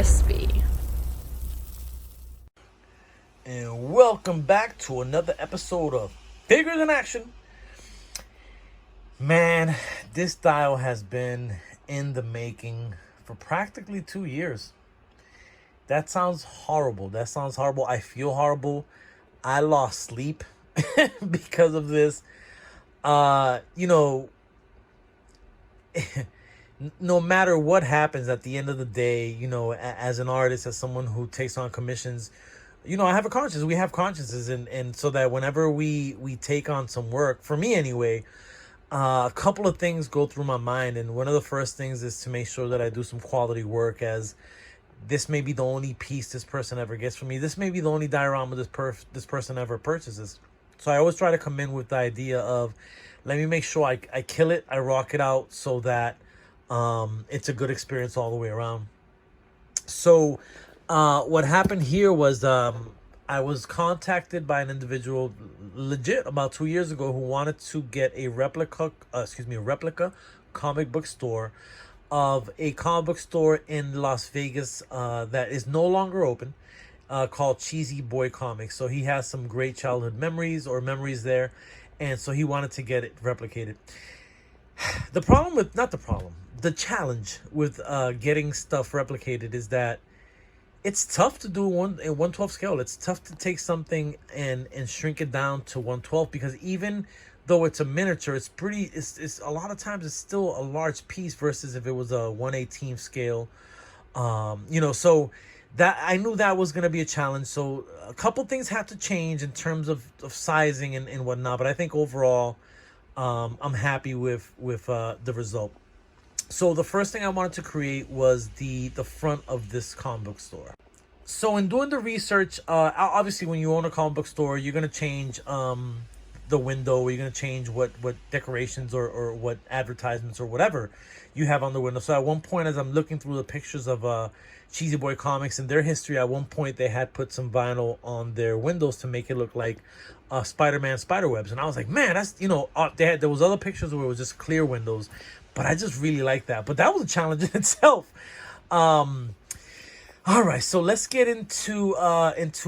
crispy. And welcome back to another episode of Bigger Than Action. Man, this dial has been in the making for practically 2 years. That sounds horrible. I feel horrible. I lost sleep because of this. You know, no matter what happens at the end of the day, you know, as an artist, as someone who takes on commissions, you know, I have a conscience. We have consciences, and so that whenever we take on some work, for me anyway, a couple of things go through my mind, and one of the first things is to make sure that I do some quality work, as this may be the only piece this person ever gets from me. This may be the only diorama this person ever purchases. So I always try to come in with the idea of, let me make sure I kill it, I rock it out, so that it's a good experience all the way around. So what happened here was I was contacted by an individual legit about 2 years ago who wanted to get a replica comic book store of a comic book store in Las Vegas that is no longer open, called Cheesy Boy Comics. So he has some great childhood memories there, and so he wanted to get it replicated. The challenge with getting stuff replicated is that it's tough to do in 1/12 scale. It's tough to take something and shrink it down to 1/12, because even though it's a miniature, it's a lot of times it's still a large piece versus if it was a 1/18 scale. You know, so that I knew that was going to be a challenge. So a couple things had to change in terms of sizing and whatnot. But I think overall, I'm happy with the result. So the first thing I wanted to create was the front of this comic book store. So in doing the research, obviously when you own a comic book store, you're going to change the window, or you're going to change what decorations or what advertisements or whatever you have on the window. So at one point, as I'm looking through the pictures of Cheesy Boy Comics and their history, at one point they had put some vinyl on their windows to make it look like Spider-Man spiderwebs. And I was like, man, that's, you know, there was other pictures where it was just clear windows, but I just really like that. But that was a challenge in itself. All right, so let's get into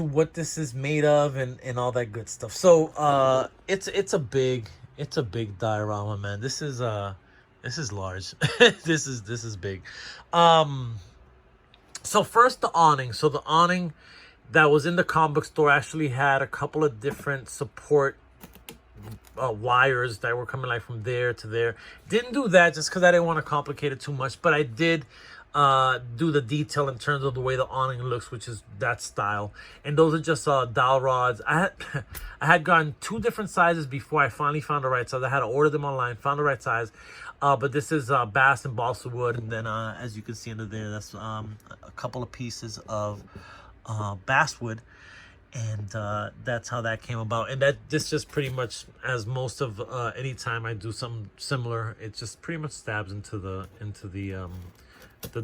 what this is made of and all that good stuff. So it's a big diorama, man. This is large. this is big. So first, the awning. So the awning that was in the comic book store actually had a couple of different support wires that were coming like from there to there. Didn't do that just because I didn't want to complicate it too much, but I did do the detail in terms of the way the awning looks, which is that style. And those are just dowel rods. I had gotten 2 different sizes before I finally found the right size. I had to order them online, found the right size. But this is bass and balsa wood, and then as you can see under there, that's a couple of pieces of basswood, and that's how that came about. And this just pretty much, as most of anytime I do something similar, it just pretty much stabs into the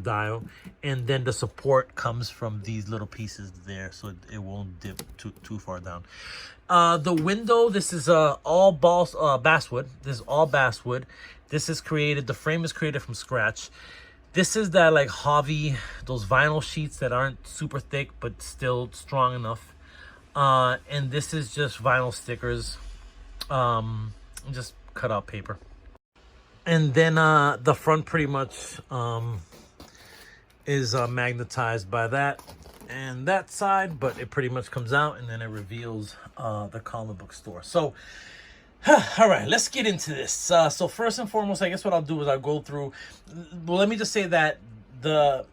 dial, and then the support comes from these little pieces there, so it won't dip too far down. The window, this is all basswood. This is all basswood. This is created, the frame is created from scratch. This is that like Javi, those vinyl sheets that aren't super thick but still strong enough. And this is just vinyl stickers, just cut out paper. And then the front pretty much is magnetized by that and that side, but it pretty much comes out and then it reveals the comic book store. So all right, let's get into this. So first and foremost, I guess what I'll do is I'll go through. Well, let me just say that the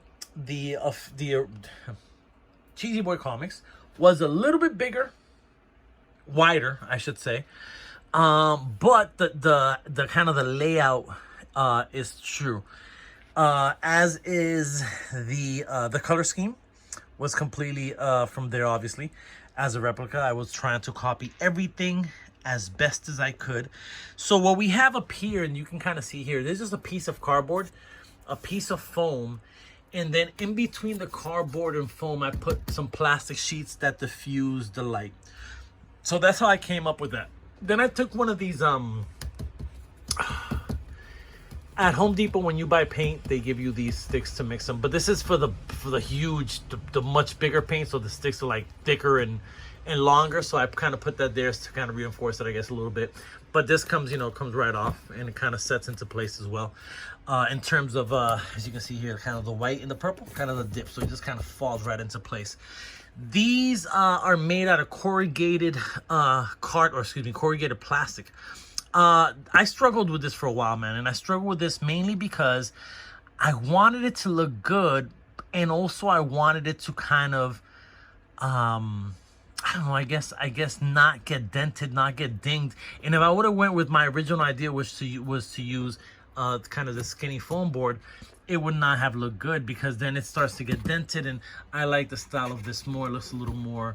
Cheesy Boy Comics was a little bit bigger, wider, I should say. But the kind of the layout is true. As is the color scheme was completely from there, obviously. As a replica, I was trying to copy everything as best as I could. So what we have up here, and you can kind of see here, there's just a piece of cardboard, a piece of foam, and then in between the cardboard and foam, I put some plastic sheets that diffuse the light. So that's how I came up with that. Then I took one of these, I At Home Depot, when you buy paint, they give you these sticks to mix them. But this is for the huge, the much bigger paint. So the sticks are like thicker and longer. So I kind of put that there to kind of reinforce it, I guess, a little bit. But this comes, you know, comes right off, and it kind of sets into place as well. In terms of, as you can see here, kind of the white and the purple, kind of the dip. So it just kind of falls right into place. These are made out of corrugated corrugated plastic. I struggled with this for a while, man, and I struggled with this mainly because I wanted it to look good, and also I wanted it to kind of, I don't know, I guess not get dented, not get dinged. And if I would have went with my original idea, which was to use kind of the skinny foam board, it would not have looked good, because then it starts to get dented. And I like the style of this more. It looks a little more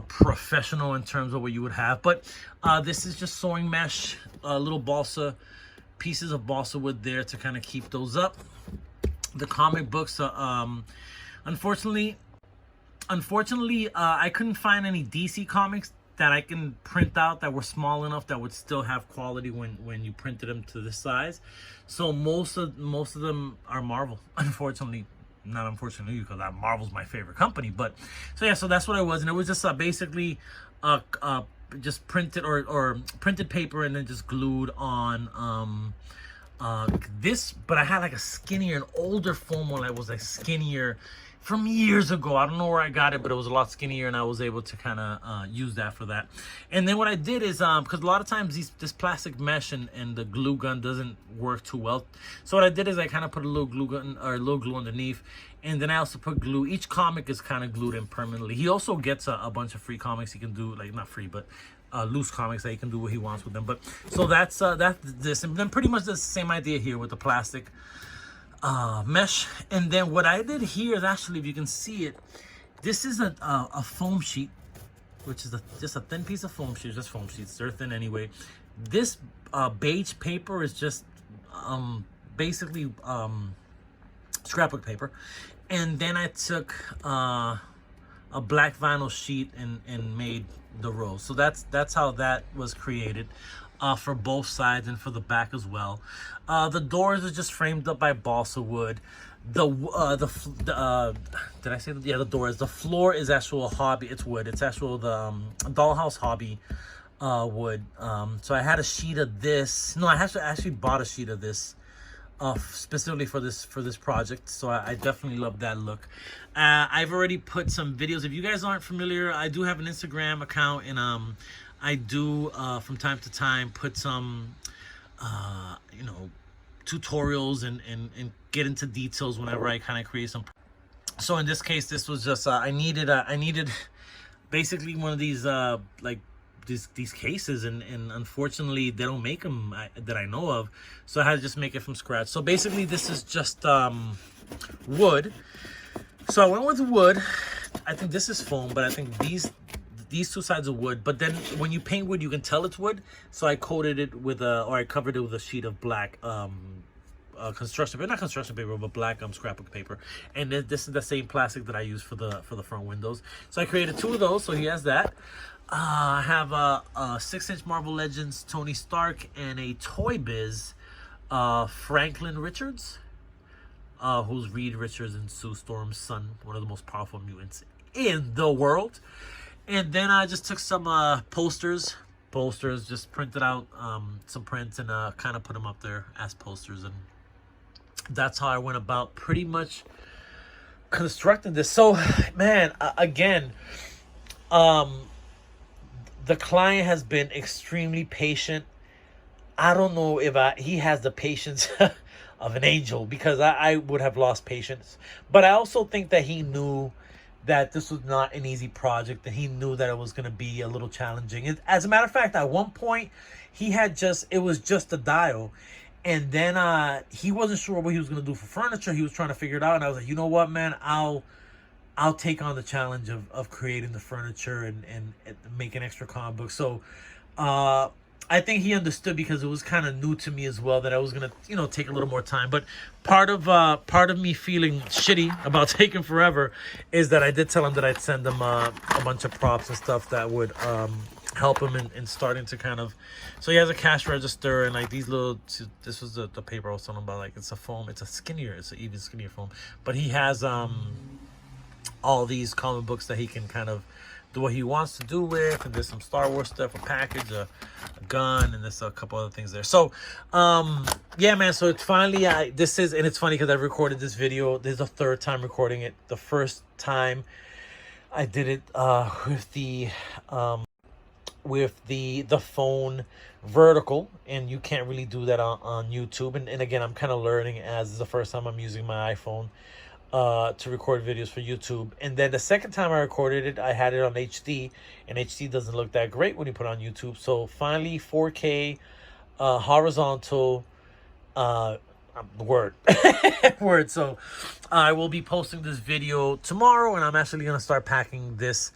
professional in terms of what you would have. But this is just sewing mesh, little pieces of balsa wood there to kind of keep those up. The comic books, unfortunately, I couldn't find any DC comics that I can print out that were small enough that would still have quality when you printed them to this size. So most of them are Marvel, unfortunately. Not unfortunately, because Marvel's my favorite company. But so yeah, so that's what it was. And it was just basically just printed or printed paper and then just glued on this. But I had like a skinnier, an older foam one that was like skinnier from years ago. I don't know where I got it, but it was a lot skinnier, and I was able to kind of use that for that. And then what I did is, because a lot of times this plastic mesh and the glue gun doesn't work too well. So what I did is I kind of put a little glue gun or a little glue underneath, and then I also put glue. Each comic is kind of glued in permanently. He also gets a bunch of free comics. He can do, like, not free, but loose comics that he can do what he wants with them. But so that's this, and then pretty much the same idea here with the plastic mesh. And then what I did here is, actually, if you can see it, this is a foam sheet, which is just a thin piece of foam sheet. Just foam sheets, they're thin anyway. This beige paper is just basically scrapbook paper. And then I took a black vinyl sheet and made the rows. So that's how that was created. For both sides and for the back as well. The doors are just framed up by balsa wood. Did I say that? Yeah, the doors. The floor is actual hobby. It's wood. It's actual the dollhouse hobby wood. So I had a sheet of this. No, I actually bought a sheet of this specifically for this project. So I definitely love that look. I've already put some videos. If you guys aren't familiar, I do have an Instagram account, and I do from time to time put some you know, tutorials and get into details whenever I kind of create some. So in this case, this was just I needed basically one of these like these cases, and unfortunately they don't make them that I know of, so I had to just make it from scratch. So basically this is just wood. So I went with wood. I think this is foam, but I think these two sides are wood. But then when you paint wood, you can tell it's wood. So I coated it with I covered it with a sheet of black construction paper, not construction paper, but black scrapbook paper. And then this is the same plastic that I use for the front windows. So I created two of those. So he has that. I have a 6-inch Marvel Legends Tony Stark and a Toy Biz Franklin Richards, who's Reed Richards and Sue Storm's son, one of the most powerful mutants in the world. And then I just took some posters, just printed out some prints and kind of put them up there as posters. And that's how I went about pretty much constructing this. So, man, again, the client has been extremely patient. I don't know if he has the patience of an angel, because I would have lost patience. But I also think that he knew that this was not an easy project, and he knew that it was going to be a little challenging. As a matter of fact, at one point, it was just a dial. And then he wasn't sure what he was going to do for furniture. He was trying to figure it out. And I was like, you know what, man, I'll take on the challenge of creating the furniture and make an extra comic book. So I think he understood, because it was kind of new to me as well, that I was gonna, take a little more time. But part of me feeling shitty about taking forever is that I did tell him that I'd send him a bunch of props and stuff that would help him in starting to kind of, so he has a cash register and like these little, this was the paper I was talking about, like it's a foam, it's an even skinnier foam, but he has all these comic books that he can kind of do what he wants to do with, and there's some Star Wars stuff, a package, a gun, and there's a couple other things there. So yeah, man, so it's finally, this is, and it's funny because I've recorded this video, this is the third time recording it. The first time I did it with the phone vertical, and you can't really do that on YouTube, and again, I'm kind of learning, as this is the first time I'm using my iPhone to record videos for YouTube. And then the second time I recorded it, I had it on HD, and HD doesn't look that great when you put it on YouTube. So finally 4K horizontal word word. So I will be posting this video tomorrow, and I'm actually gonna start packing this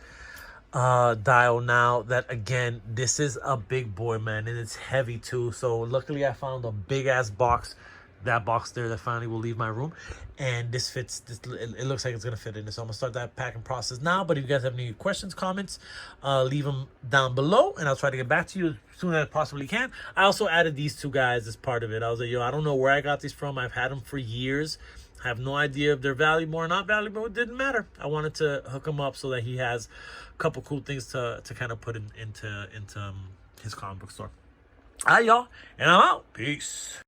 dial now. That, again, this is a big boy, man, and it's heavy too. So luckily I found a big ass box, that box there, that finally will leave my room, and this fits, this, it looks like it's gonna fit in this. So I'm gonna start that packing process now. But if you guys have any questions, comments, leave them down below, and I'll try to get back to you as soon as I possibly can. I also added these two guys as part of it. I was like, yo, I don't know where I got these from. I've had them for years. I have no idea if they're valuable or not valuable. It didn't matter. I wanted to hook him up so that he has a couple cool things to kind of put into his comic book store. All right, y'all, and I'm out. Peace.